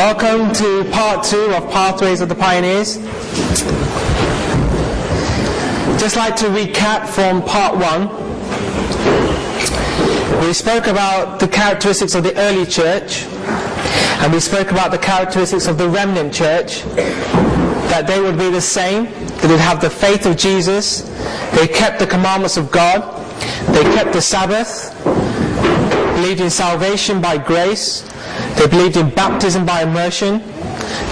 Welcome to part 2 of Pathways of the Pioneers. Just like to recap from part 1. We spoke about the characteristics of the early church, and we spoke about the characteristics of the remnant church, that they would be the same, that they'd have the faith of Jesus, they kept the commandments of God, they kept the Sabbath, believed in salvation by grace, they believed in baptism by immersion,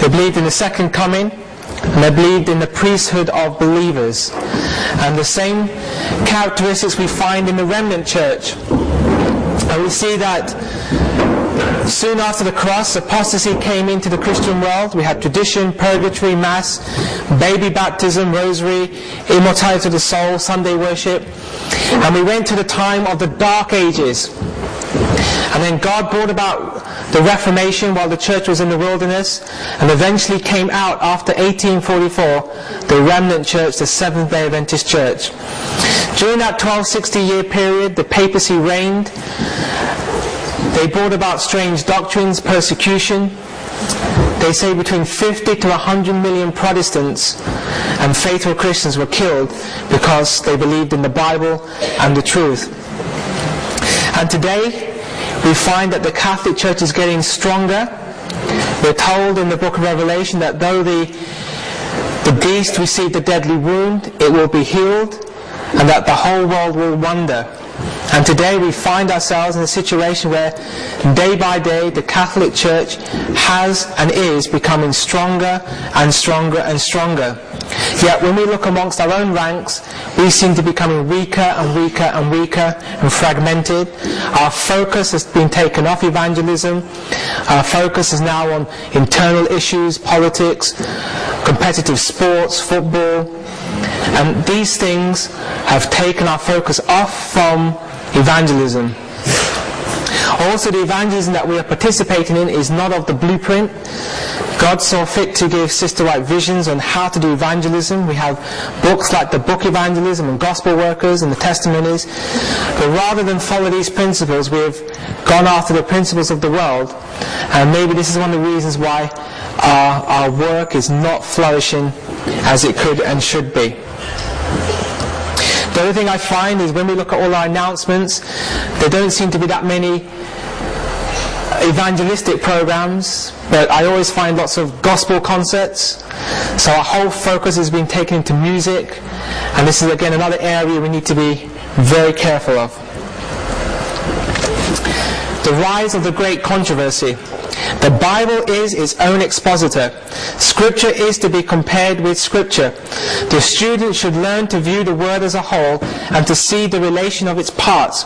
they believed in the second coming, and they believed in the priesthood of believers. And the same characteristics we find in the remnant church. And we see that soon after the cross, apostasy came into the Christian world. We had tradition, purgatory, mass, baby baptism, rosary, immortality of the soul, Sunday worship. And we went to the time of the Dark Ages. And then God brought about the Reformation while the church was in the wilderness, and eventually came out after 1844, the remnant church, the Seventhday Adventist church. During that 1260-year period, the papacy reigned. They brought about strange doctrines, persecution. They say between 50 to 100 million Protestants and faithful Christians were killed because they believed in the Bible and the truth. And today, we find that the Catholic Church is getting stronger. We're told in the book of Revelation that though the beast received a deadly wound, it will be healed, and that the whole world will wonder. And today we find ourselves in a situation where day by day the Catholic Church has and is becoming stronger and stronger and stronger. Yet when we look amongst our own ranks, we seem to be becoming weaker and weaker and weaker and fragmented. Our focus has been taken off evangelism. Our focus is now on internal issues, politics, competitive sports, football. And these things have taken our focus off from evangelism. Also, the evangelism that we are participating in is not of the blueprint. God saw fit to give Sister White visions on how to do evangelism. We have books like the Book Evangelism and Gospel Workers and the Testimonies. But rather than follow these principles, we have gone after the principles of the world. And maybe this is one of the reasons why our work is not flourishing as it could and should be. The other thing I find is when we look at all our announcements, there don't seem to be that many evangelistic programs, but I always find lots of gospel concerts. So our whole focus has been taken into music, and this is again another area we need to be very careful of. The rise of the great controversy. The Bible is its own expositor. Scripture is to be compared with Scripture. The student should learn to view the Word as a whole and to see the relation of its parts.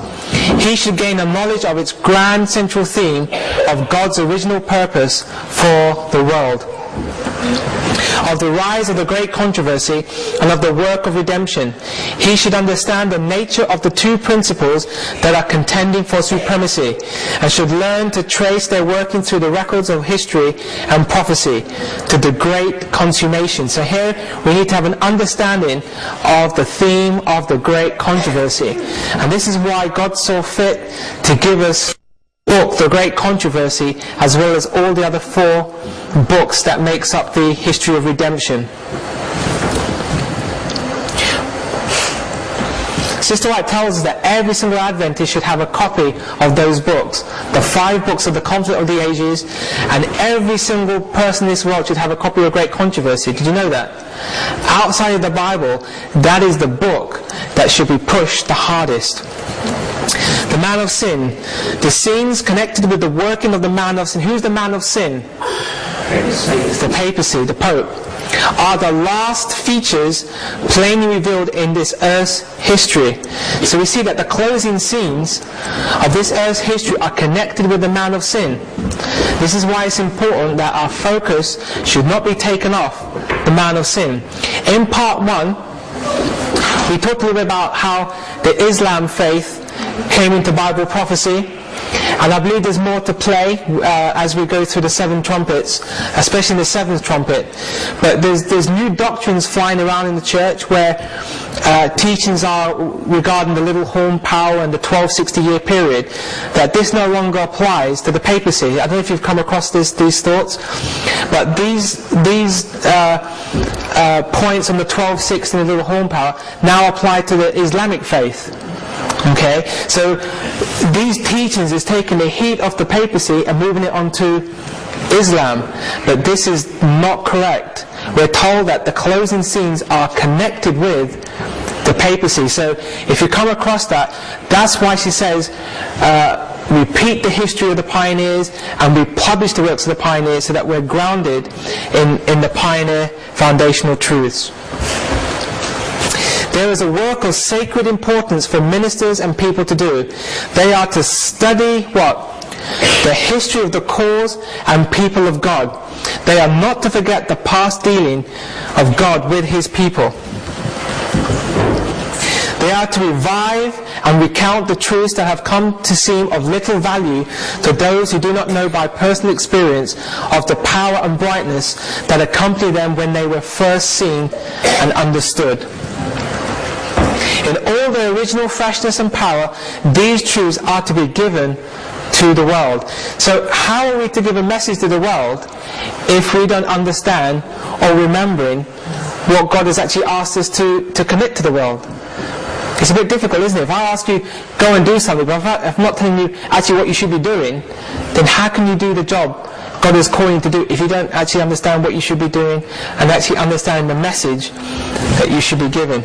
He should gain a knowledge of its grand central theme of God's original purpose for the world. Of the rise of the great controversy and of the work of redemption. He should understand the nature of the two principles that are contending for supremacy, and should learn to trace their working through the records of history and prophecy to the great consummation. So here we need to have an understanding of the theme of the great controversy. And this is why God saw fit to give us book, The Great Controversy, as well as all the other 4 books that makes up the history of redemption. Sister White tells us that every single Adventist should have a copy of those books, the 5 books of the Conflict of the Ages, and every single person in this world should have a copy of The Great Controversy. Did you know that? Outside of the Bible, that is the book that should be pushed the hardest. The man of sin. The sins connected with the working of the man of sin. Who's the man of sin? It's the papacy, the Pope. Are the last features plainly revealed in this earth's history. So we see that the closing scenes of this earth's history are connected with the man of sin. This is why it's important that our focus should not be taken off the man of sin. In part 1, we talked a little bit about how the Islam faith came into Bible prophecy, and I believe there's more to play as we go through the 7 trumpets, especially in the 7th trumpet. But there's new doctrines flying around in the church where teachings are regarding the little horn power and the 1260-year period, that this no longer applies to the papacy. I don't know if you've come across these thoughts, but these points on the 1260 and the little horn power now apply to the Islamic faith. Okay, so these teachings is taking the heat off the papacy and moving it onto Islam, but this is not correct. We're told that the closing scenes are connected with the papacy. So if you come across that, that's why she says repeat the history of the pioneers and we publish the works of the pioneers, so that we're grounded in the pioneer foundational truths. There is a work of sacred importance for ministers and people to do. They are to study what? The history of the cause and people of God. They are not to forget the past dealing of God with His people. They are to revive and recount the truths that have come to seem of little value to those who do not know by personal experience of the power and brightness that accompanied them when they were first seen and understood. In all their original freshness and power, these truths are to be given to the world. So how are we to give a message to the world if we don't understand or remembering what God has actually asked us to commit to the world? It's a bit difficult, isn't it? If I ask you, go and do something, but if I'm not telling you actually what you should be doing, then how can you do the job God is calling you to do if you don't actually understand what you should be doing and actually understand the message that you should be giving?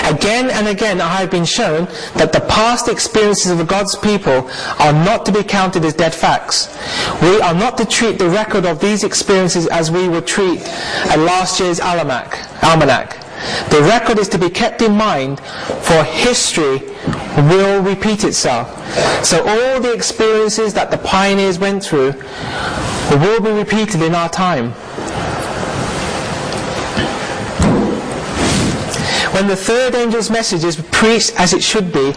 Again and again I have been shown that the past experiences of God's people are not to be counted as dead facts. We are not to treat the record of these experiences as we would treat a last year's almanac. The record is to be kept in mind, for history will repeat itself. So all the experiences that the pioneers went through will be repeated in our time. When the third angel's message is preached as it should be,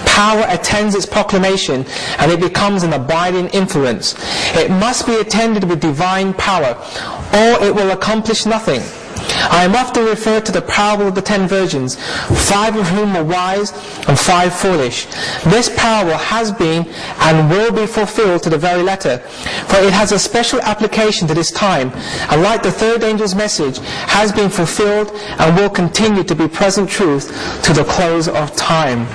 power attends its proclamation and it becomes an abiding influence. It must be attended with divine power, or it will accomplish nothing. I am often referred to the parable of the 10 virgins, 5 of whom were wise and 5 foolish. This parable has been and will be fulfilled to the very letter, for it has a special application to this time, and like the third angel's message, has been fulfilled and will continue to be present truth to the close of time.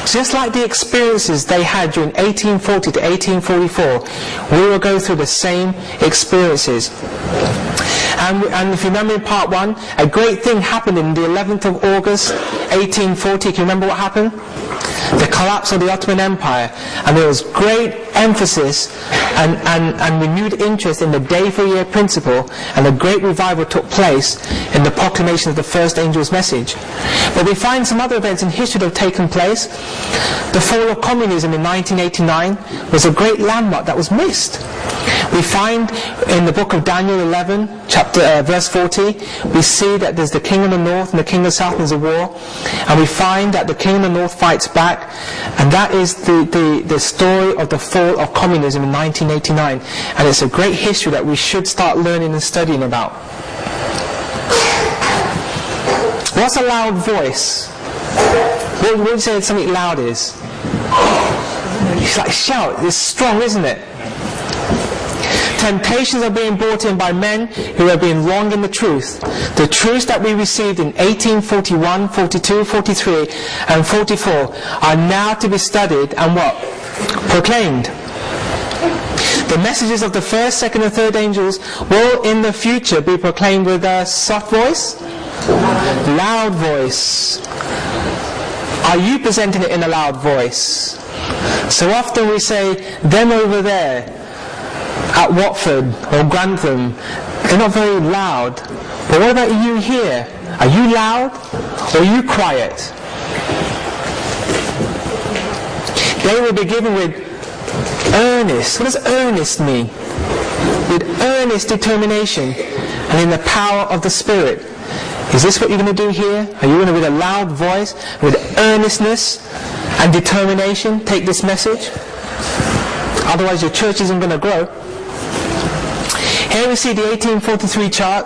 Just like the experiences they had during 1840 to 1844, we will go through the same experiences. And if you remember in part 1, a great thing happened in the 11th of August 1840. Can you remember what happened? The collapse of the Ottoman Empire. And there was great emphasis and renewed interest in the day for year principle, and a great revival took place in the proclamation of the first angel's message. But we find some other events in history that have taken place. The fall of communism in 1989 was a great landmark that was missed. We find in the book of Daniel 11, verse 40, we see that there's the king of the north and the king of the south, and there's a war. And we find that the king of the north fights back, and that is the story of the fall of communism in 1989. And it's a great history that we should start learning and studying about. What's a loud voice? What would you say something loud is? It's like shout. It's strong, isn't it? Temptations are being brought in by men who have been wrong in the truth. The truths that we received in 1841, 42, 43 and 44 are now to be studied and what? Proclaimed. The messages of the first, second and third angels will in the future be proclaimed with a soft voice? Loud voice. Are you presenting it in a loud voice? So often we say, them over there at Watford or Grantham, they're not very loud. But what about you here? Are you loud or are you quiet? They will be given with earnest. What does earnest mean? With earnest determination and in the power of the Spirit. Is this what you're going to do here? Are you going to, with a loud voice, with earnestness and determination, take this message? Otherwise your church isn't going to grow. Here we see the 1843 chart.